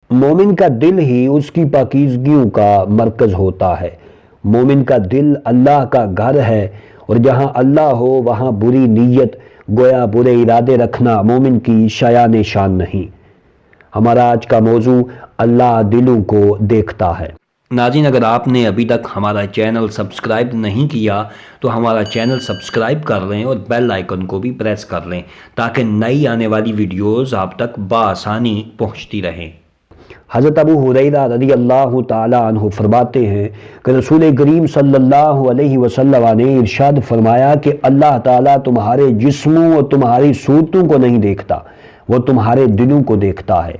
مومن کا دل ہی اس کی پاکیزگیوں کا مرکز ہوتا ہے۔ مومن کا دل اللہ کا گھر ہے، اور جہاں اللہ ہو وہاں بری نیت گویا برے ارادے رکھنا مومن کی شایان شان نہیں۔ ہمارا آج کا موضوع اللہ دلوں کو دیکھتا ہے۔ ناظرین، اگر آپ نے ابھی تک ہمارا چینل سبسکرائب نہیں کیا تو ہمارا چینل سبسکرائب کر لیں اور بیل آئیکن کو بھی پریس کر لیں تاکہ نئی آنے والی ویڈیوز آپ تک بآسانی پہنچتی رہیں۔ حضرت ابو ہریرہ رضی اللہ تعالی عنہ فرماتے ہیں کہ رسول کریم صلی اللہ علیہ وسلم نے ارشاد فرمایا کہ اللہ تعالیٰ تمہارے جسموں اور تمہاری صورتوں کو نہیں دیکھتا، وہ تمہارے دلوں کو دیکھتا ہے۔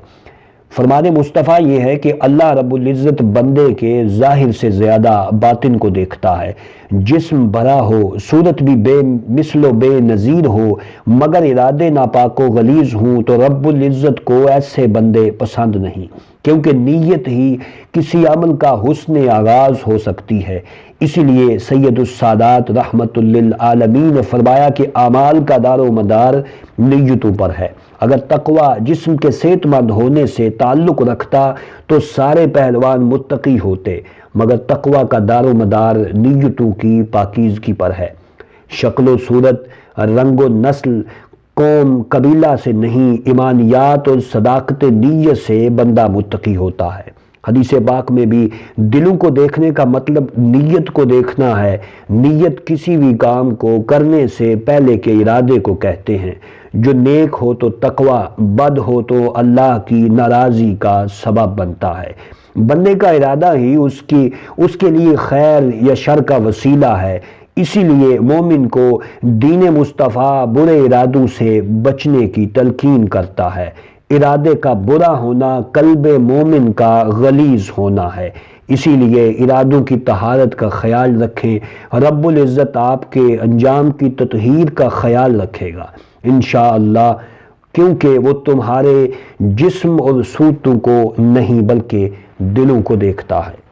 فرمان مصطفیٰ یہ ہے کہ اللہ رب العزت بندے کے ظاہر سے زیادہ باطن کو دیکھتا ہے۔ جسم بھرا ہو، صورت بھی بے مثل و بے نظیر ہو، مگر ارادے ناپاک و غلیظ ہوں تو رب العزت کو ایسے بندے پسند نہیں، کیونکہ نیت ہی کسی عمل کا حسن آغاز ہو سکتی ہے۔ اسی لیے سید السادات رحمت للعالمین نے فرمایا کہ اعمال کا دار و مدار نیتوں پر ہے۔ اگر تقوی جسم کے صحت مند ہونے سے تعلق رکھتا تو سارے پہلوان متقی ہوتے، مگر تقوی کا دار و مدار نیتوں کی پاکیزگی پر ہے۔ شکل و صورت، رنگ و نسل، قوم قبیلہ سے نہیں، ایمانیات اور صداقت نیت سے بندہ متقی ہوتا ہے۔ حدیث پاک میں بھی دلوں کو دیکھنے کا مطلب نیت کو دیکھنا ہے۔ نیت کسی بھی کام کو کرنے سے پہلے کے ارادے کو کہتے ہیں۔ جو نیک ہو تو تقوی، بد ہو تو اللہ کی ناراضی کا سبب بنتا ہے۔ بندے کا ارادہ ہی اس کے لیے خیر یا شر کا وسیلہ ہے۔ اسی لیے مومن کو دین مصطفیٰ برے ارادوں سے بچنے کی تلقین کرتا ہے۔ ارادے کا برا ہونا قلب مومن کا غلیظ ہونا ہے۔ اسی لیے ارادوں کی طہارت کا خیال رکھیں، رب العزت آپ کے انجام کی تطہیر کا خیال رکھے گا انشاءاللہ، کیونکہ وہ تمہارے جسم اور صورتوں کو نہیں بلکہ دلوں کو دیکھتا ہے۔